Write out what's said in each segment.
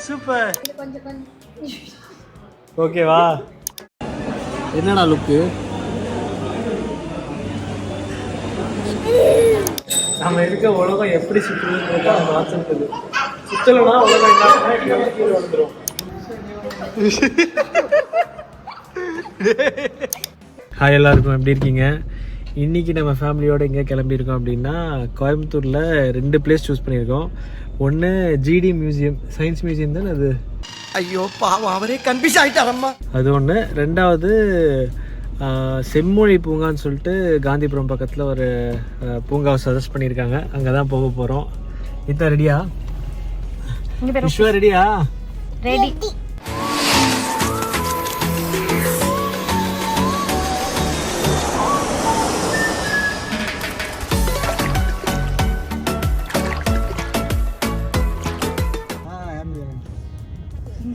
Super. ஓகேவா? என்னடா லுக்கு? நம்ம இருக்க உலகம் எப்படி சுற்றுதுன்றத கான்செப்ட். சுத்தலைன்னா உலகம் என்ன கீழே வந்துடும். ஹாய் எல்லாருக்கும், எப்படி இருக்கீங்க? இன்றைக்கி நம்ம ஃபேமிலியோடு எங்கே கிளம்பியிருக்கோம் அப்படின்னா, கோயம்புத்தூரில் 2 பிளேஸ் சூஸ் பண்ணியிருக்கோம். ஒன்று ஜிடி மியூசியம், சயின்ஸ் மியூசியம் தானே அது. ஐயோ பாவம், அவரே கன்ஃபியூஸ் ஆகிட்டாரம்மா. அது ஒன்று. ரெண்டாவது செம்மொழி பூங்கான்னு சொல்லிட்டு காந்திபுரம் பக்கத்தில் ஒரு பூங்காவை சஜஸ்ட் பண்ணியிருக்காங்க. அங்கே தான் போக போகிறோம். இதான் ரெடியா? விஸ்வா ரெடியா? ரெடி.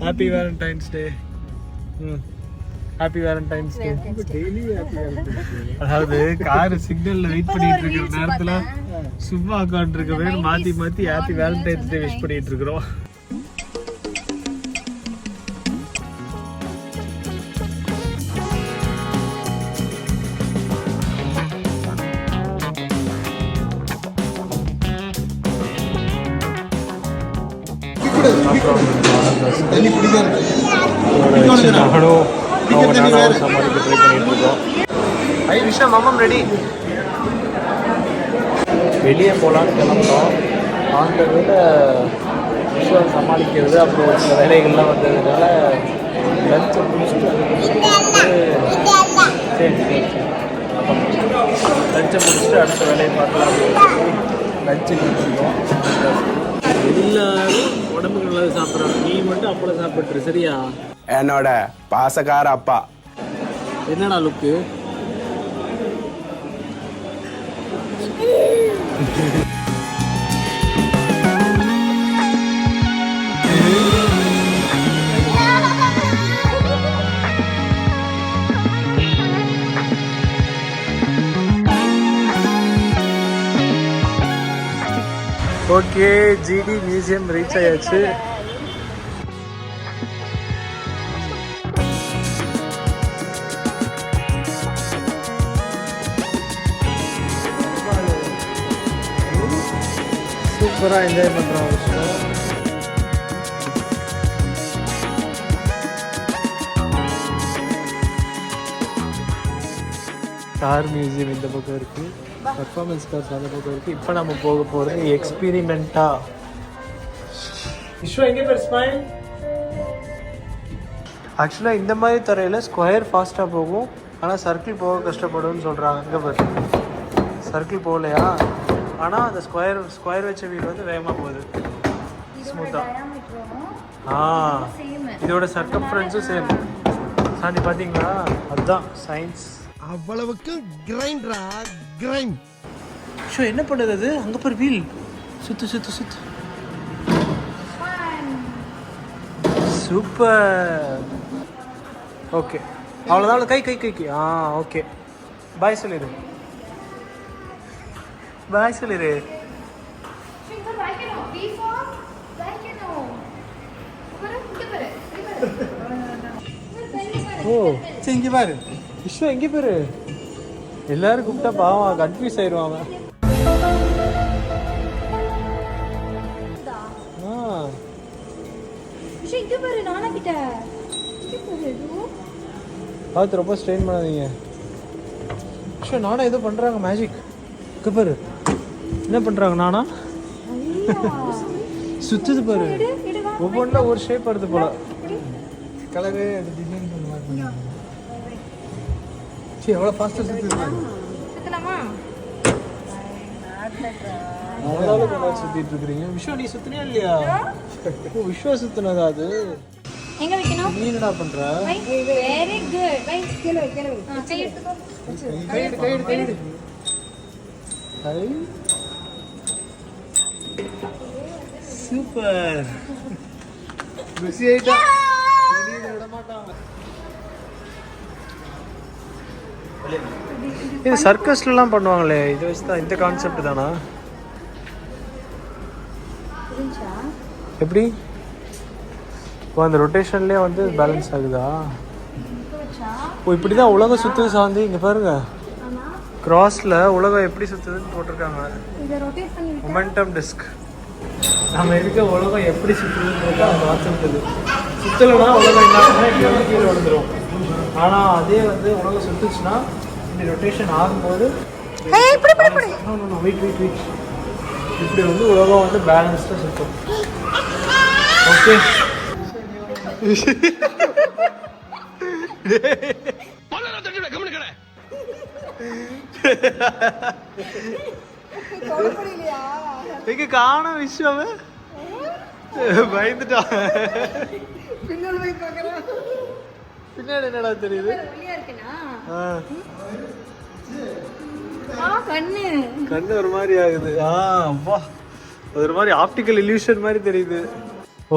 ஹாப்பி வேலண்டைன்ஸ் டே. ஹாப்பி வேலண்டைன்ஸ் டே. அதாவது கார் சிக்னல்ல வெயிட் பண்ணிட்டு இருக்கிற நேரத்துல சும்மா உட்காந்து இருக்கவே மாத்தி மாத்தி ஹாப்பி வேலண்டைன்ஸ் டே விஷ் பண்ணிட்டு இருக்கிறோம். வெளியே போகலான்னு கிளம்புறோம். அந்த விஷயம் சமாளிக்கிறது, அப்புறம் ஒரு சில வேலைகள்லாம் வந்ததுனால லஞ்சை முடிச்சுட்டு லஞ்சை முடிச்சுட்டு அடுத்த வேலையை பார்க்கலாம். லஞ்சு கொடுத்துருக்கோம். எல்லாரும் உடம்புக்கு நல்லது சாப்பிட்றாங்க. நீ மட்டும் அப்பளம் சாப்பிட்டுரு, சரியா? என்னோட பாசக்கார அப்பா. என்னடா லுக்கு? ஓகே, ஜிடி மியூசியம் ரீச் ஆயாச்சு. சூப்பராக என்ஜாய் பண்ணுறோம் விஷயம். கார் மியூசியம் இந்த பக்கம் இருக்குது, பர்ஃபார்மன்ஸ் கார்ஸ் அந்த பக்கம் இருக்குது. இப்போ நம்ம போக போகிறது எக்ஸ்பீரிமெண்ட்டா. விஸ்வா எங்கே பேர்? ஸ்மைல். ஆக்சுவலாக இந்த மாதிரி துறையில் ஸ்கொயர் ஃபாஸ்ட்டாக போகும், ஆனால் சர்க்கிள் போக கஷ்டப்படும்னு சொல்கிறாங்க. இங்கே பாரு, சர்க்கிள் போகலையா? ஆனால் அந்த ஸ்கொயர் வச்ச வீடு வந்து வேகமாக போகுது, ஸ்மூத்தாக. இதோட சர்க்கம்ஃபரன்ஸும் சேம். சாண்டி பார்த்தீங்களா? அதுதான் சயின்ஸ். அவ்வளவுக்கு கிரைண்டரா கிரைண்ட். ஷோ என்ன பண்ணுது அது? அங்கே பாரு, வீல் சுத்து சுத்து சுத்து. சூப்பர். ஓகே, அவ்வளோதான். கை கை கை கை. ஓகே, பாய் சொல்லிடு. பாய் சொல்லிடு. ஓ சரி, இங்கே பாரு விஸ்வா, எங்கே பாரு. எல்லாரும் கூப்பிட்டா பாவம் கன்ஃபியூஸ் ஆயிடுவாங்க. பார்த்து ரொம்ப ஸ்ட்ரெயின் பண்ணாதீங்க. விஸ்வா, நானா ஏதோ பண்ணுறாங்க மேஜிக். இங்கே பாரு என்ன பண்ணுறாங்க. நானா சுற்றுது பாரு, ஒவ்வொன்றா ஒரு ஷேப் வருது போல. கலரு அது டிசைன் பண்ணுவாங்க. சரி, எவ்வளோ ஃபாஸ்ட்டாக சுற்றுது. அவ்வளோ நல்லா சுற்றிட்டு இருக்கிறீங்க. விஸ்வா, நீ சுற்றினியா இல்லையா? விஸ்வா சுற்றினதா அது? எங்க வைக்கணும்? நீ என்னடா பண்ற? Very good. ரைட், கீழ வை, கீழ வை. கை எடுத்துக்கோ. கை எடு. High, super. பிஸி ஆயிட்டா. விட மாட்டாங்க. இது சர்க்கஸ்லாம் பண்ணுவாங்களே, இது வச்சு தான். இந்த கான்செப்ட் தானா? எப்படி இப்போ அந்த ரொட்டேஷன்லேயே வந்து பேலன்ஸ் ஆகுதா? ஓ இப்படி தான் உலகம் சுற்றுது சாந்தி. இங்கே பாருங்க, கிராஸில் உலகம் எப்படி சுற்றுதுன்னு போட்டிருக்காங்க. Momentum disk. நம்ம இருக்க உலகம் எப்படி சுற்றுதுன்னு அந்த வாட்ஸ்அப் சுற்றலைன்னா உலகம் என்ன இப்படி வந்து கீழே விழுந்துடும். ஆனால் அதே வந்து உலகம் சுற்றுச்சுன்னா இப்படி ரொட்டேஷன் ஆகும்போது வெயிட் இப்படி வந்து உலகம் வந்து பேலன்ஸ்டாக சுற்றும். ஓகே இங்க காணும் விஷயம் பயந்துட்டா. பின்னாடி என்னடா தெரியுது? கண்ணு ஒரு மாதிரி ஆகுது. அப்பா ஒரு மாதிரி ஆப்டிக்கல் இல்யூஷன் மாதிரி தெரியுது. ஓ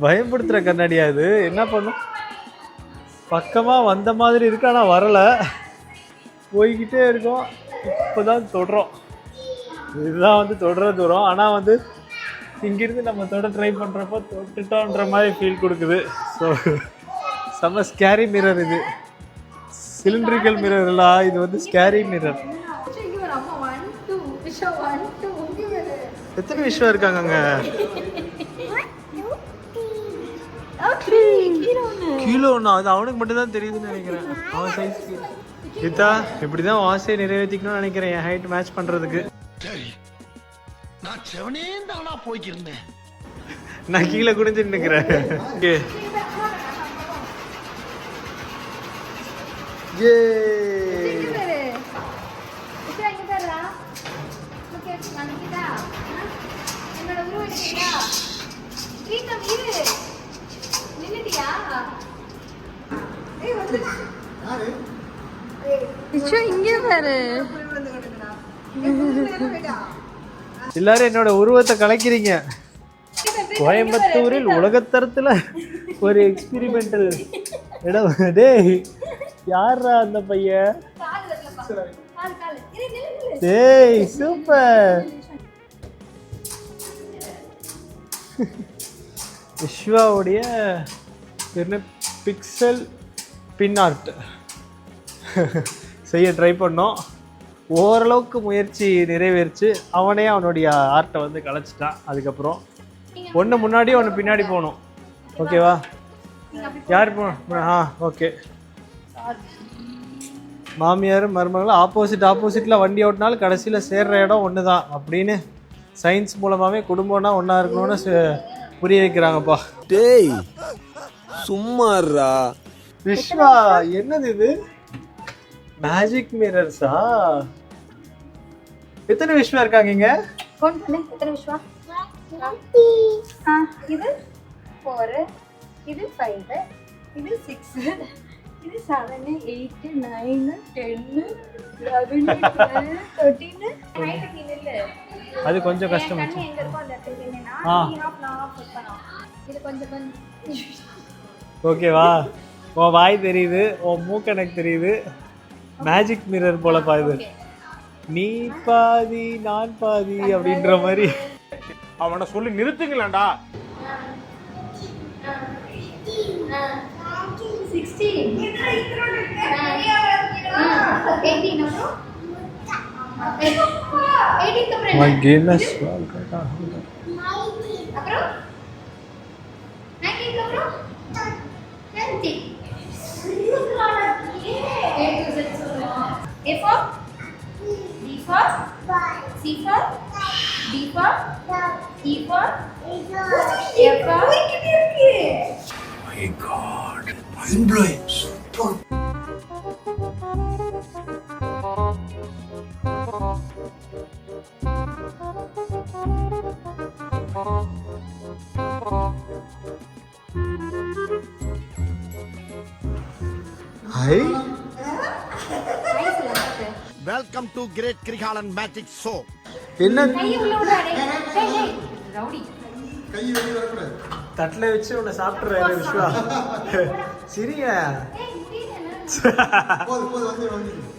பயப்படுத்துற கண்ணாடியா இது? என்ன பண்ணும்? பக்கமா வந்த மாதிரி இருக்கு, ஆனா வரல. போய்கிட்டே இருக்கோம். இப்போதான் தொடுறோம். இதுதான் வந்து தொடுற தூரம். ஆனால் வந்து இங்கிருந்து நம்ம தொட ட்ரை பண்ணுறப்போ தொட்டுட்டோன்ற மாதிரி ஃபீல் கொடுக்குது. ஸோ செம்ம ஸ்கேரி மிரர் இது. சிலிண்ட்ரிக்கல் மிரர் இல்லை, இது வந்து ஸ்கேரி மிரர். எத்தனை விஷயம் இருக்காங்க அங்கே? கீழே ஒன்று. அது அவனுக்கு மட்டும் தான் தெரியுதுன்னு நினைக்கிறேன், அவன் சைஸ்க்கு. கீதா இப்படி தான் ஆசையை நிறைவேற்றிக்கணும்னு நினைக்கிறேன், என் ஹைட் மேட்ச் பண்ணுறதுக்கு. நான் செவனே தானா போய்க்கிருந்தேன். நான் கீழே குடிஞ்சுட்டு நிற்கிறேன். ஓகே ஏ எல்லாரும் என்னோட உருவத்தை கலைக்கிறீங்க. கோயம்புத்தூரில் உலகத்தரத்துல ஒரு எக்ஸ்பெரிமெண்டல் இடம். டேய் யாரா அந்த பையன்? டேய் சூப்பர். விஸ்வாவுடைய பிக்சல் பின் ஆர்ட் செய்ய ட்ரை பண்ணோம். ஓரளவுக்கு முயற்சி நிறைவேறிச்சு. அவனே அவனுடைய ஆர்ட்டை வந்து கலைச்சிட்டான். அதுக்கப்புறம் ஒன்று முன்னாடி ஒன்று பின்னாடி போகணும். ஓகேவா? யார் போகணும்? ஓகே. மாமியார் மருமகளும் ஆப்போசிட்டில் வண்டி ஓட்டினாலும் கடைசியில் சேர்ற இடம் ஒன்று தான் அப்படின்னு சயின்ஸ் மூலமாகவே குடும்பம்னா ஒன்றா இருக்கணும்னு புரிய வைக்கிறாங்கப்பா. டேய் சும்மாறா. விஸ்வா என்னது இது? மேஜிக் மிரர்ஸா? எத்தனை விஸ்வா இருக்காங்க இங்க? எத்தனை விஸ்வா? இது 4, இது 5, இது 6, இது 7, 8, 9, 10, 11, 12, 13. அது கொஞ்சம் கஷ்டம். ஓகேவா? உன் வாய் தெரியுது, உன் மூக்கு எனக்கு தெரியுது. மேஜிக் மிரர் போல பாயுது. நீ பாதி நான் பாதி அப்படின்ற மாதிரி. அவனை சொல்லி நிறுத்துங்களேன்டா. 16. My goodness. A for B for C for D for E for F for. My God, mind blowing. Super. Hi. Welcome to Great Krigalan Magic Show. என்ன கையை உள்ள விடாதே. டேய் ரவுடி. தட்டில் வச்சு உன்னை சாப்பிட்றாரு விஸ்வா. சரியா?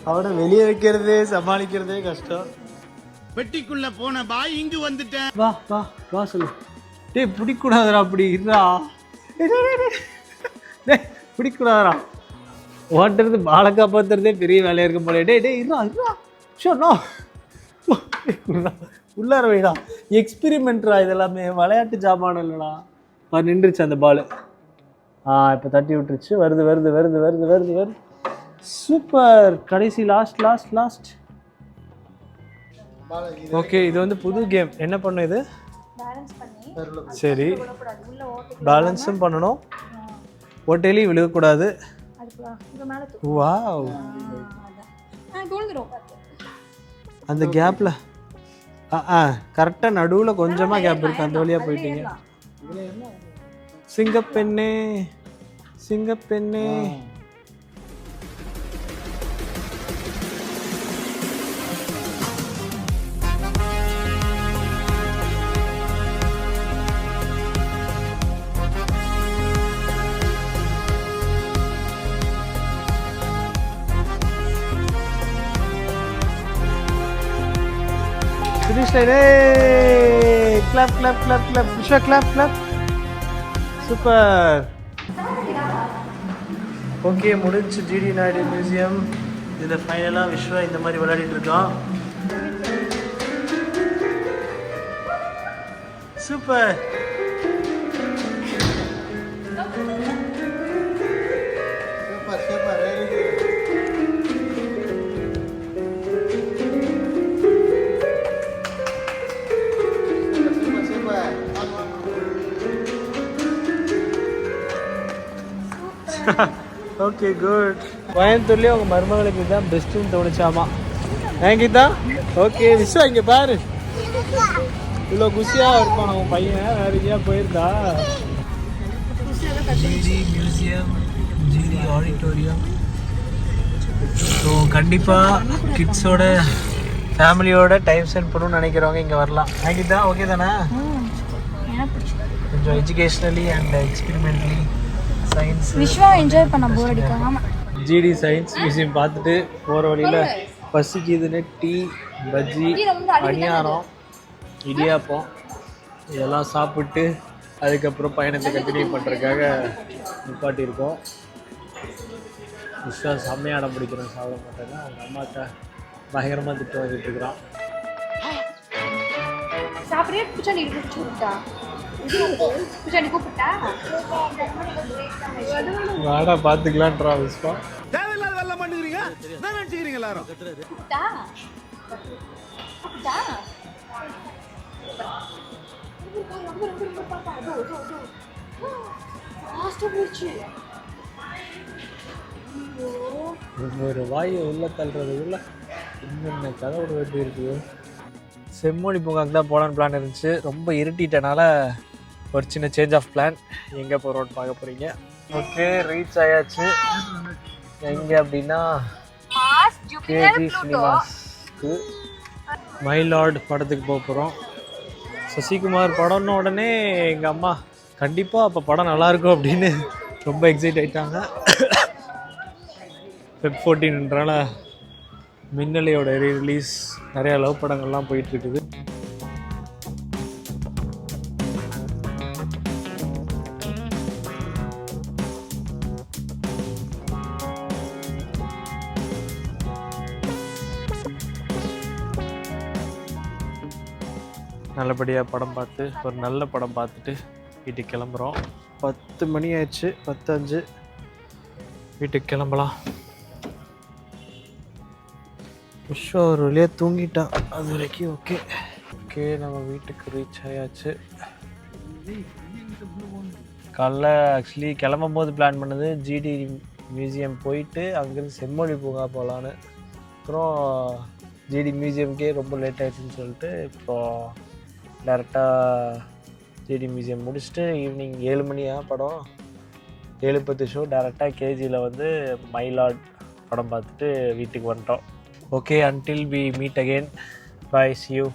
அவனை வெளியே வைக்கிறதே சமாளிக்கிறதே கஷ்டம். பெட்டிக்குள்ள போன பாய் இங்கு வந்துட்டேன். வா வா வா சொல்லு. டேய் பிடிக்கூடாதுடா அப்படி இருடா. டேய் பிடிக்கூடாதுடா. ஓட்டுறது பாலை காப்பாற்றுறதே பெரிய வேலையாக இருக்கும் போல. டேய் இருடா ஷோ உள்ளார வைடா. எக்ஸ்பிரிமெண்ட்ரா இதெல்லாமே, விளையாட்டு ஜாமான் இல்லைடா. நின்றுச்சு அந்த பால். இப்போ தட்டி விட்டுருச்சு. வருது. சூப்பர். கடைசி லாஸ்ட். ஓகே, இது வந்து புது கேம். என்ன பண்ணும் இது? சரி, பேலன்ஸும் பண்ணணும், ஓட்டையிலையும் விழுகக்கூடாது. வாவ், அந்த கேப்பில் கரெக்டாக நடுவில் கொஞ்சமாக கேப் இருக்கு, அந்த வழியாக போயிட்டீங்க. சிங்கப்பெண்ணே. Clap. Vishwa, clap. Super. Okay, முடிஞ்சு ஜிடி நாயுடு மியூசியம். இதில் ஃபைனலாக விஸ்வா இந்த மாதிரி விளையாடிட்டு இருக்கான். சூப்பர். Okay, good. கோயம்புத்தூர்லேயே உங்கள் மருமகளுக்கு தான் பெஸ்ட்டுன்னு தோணுச்சாமா. கீதா? ஓகே விஸ்வா, இங்கே பாரு, இவ்வளோ குஷியாக இருப்பான் அவன் பையன். வேறு எங்கேயா போயிருந்தா? GD museum, GD auditorium. So கண்டிப்பாக கிட்ஸோட ஃபேமிலியோட டைம் ஸ்பெண்ட் பண்ணணும்னு நினைக்கிறவங்க இங்கே வரலாம். கீதா ஓகே தானே? கொஞ்சம் educationally and experimentally science Vishwa enjoy பண்ண போர் அடிக்கும். ஆமாம், ஜிடி சயின்ஸ் மியூசியம் பார்த்துட்டு போகிற வழியில் பசிக்குதுன்னு டீ, பஜ்ஜி, பணியாரம், இடியாப்பம் இதெல்லாம் சாப்பிட்டு அதுக்கப்புறம் பயணத்தை கண்டினியூ பண்ணுறதுக்காக நிப்பாட்டியிருக்கோம். விஸ்வா செம்மையாக இடம் பிடிக்கிறோம், சாப்பிட மாட்டேங்க. அவங்க அம்மாட்ட பயங்கரமாக திட்டம் வந்துட்டு இருக்கிறான். சாப்பிட்றே பூச்சாண்டி கூப்பிட்டா வாடா பார்த்துக்கலான்றா விஸ்வா. தேவையில்லாத வேலை பண்ணுறீங்க, என்ன நினைச்சுக்கிறீங்க எல்லாரும்? ஒரு வாயை உள்ள தள்ளுறதுக்குள்ள இன்னும் கதை விட வேண்டி இருக்குது. செம்மொழி பூங்காக்கு தான் போகலான்னு பிளான் இருந்துச்சு. ரொம்ப இருட்டிட்டனால ஒரு சின்ன சேஞ்ச் ஆஃப் பிளான். எங்கே போகிறோன்னு பார்க்க போகிறீங்க. ஓகே, ரீச் ஆயாச்சு. எங்கே அப்படின்னா கேஜி சினிமாஸ்க்கு மைலார்டு படத்துக்கு போக போகிறோம். சசிகுமார் படம்னு உடனே எங்கள் அம்மா கண்டிப்பாக அப்போ படம் நல்லாயிருக்கும் அப்படின்னு ரொம்ப எக்ஸைட் ஆகிட்டாங்க. Feb 14ன்றனால மின்னலையோட ரீரிலீஸ், நிறையா லவ் படங்கள்லாம் போயிட்டுருக்குது. நல்லபடியாக படம் பார்த்து ஒரு நல்ல படம் பார்த்துட்டு வீட்டுக்கு கிளம்புறோம். 10 மணி ஆயிடுச்சு, 10:05 வீட்டுக்கு கிளம்பலாம். விஸ்வா ஒரு வழியாக தூங்கிட்டான், அது வரைக்கும் ஓகே. நம்ம வீட்டுக்கு ரீச் ஆயாச்சு. காலைல ஆக்சுவலி கிளம்பும் போது பிளான் பண்ணது ஜிடி மியூசியம் போயிட்டு அங்கேருந்து செம்மொழி பூங்கா போகலான்னு. அப்புறம் ஜிடி மியூசியம்க்கே ரொம்ப லேட் ஆகிடுச்சுன்னு சொல்லிட்டு இப்போது டேரெக்டாக ஜிடி மியூசியம் முடிச்சுட்டு ஈவினிங் 7 மணியா படம், 7:10 ஷோ, டேரெக்டாக கேஜியில் வந்து மைலார்ட் படம் பார்த்துட்டு வீட்டுக்கு வந்துட்டோம். Okay, until we meet again, bye, see you.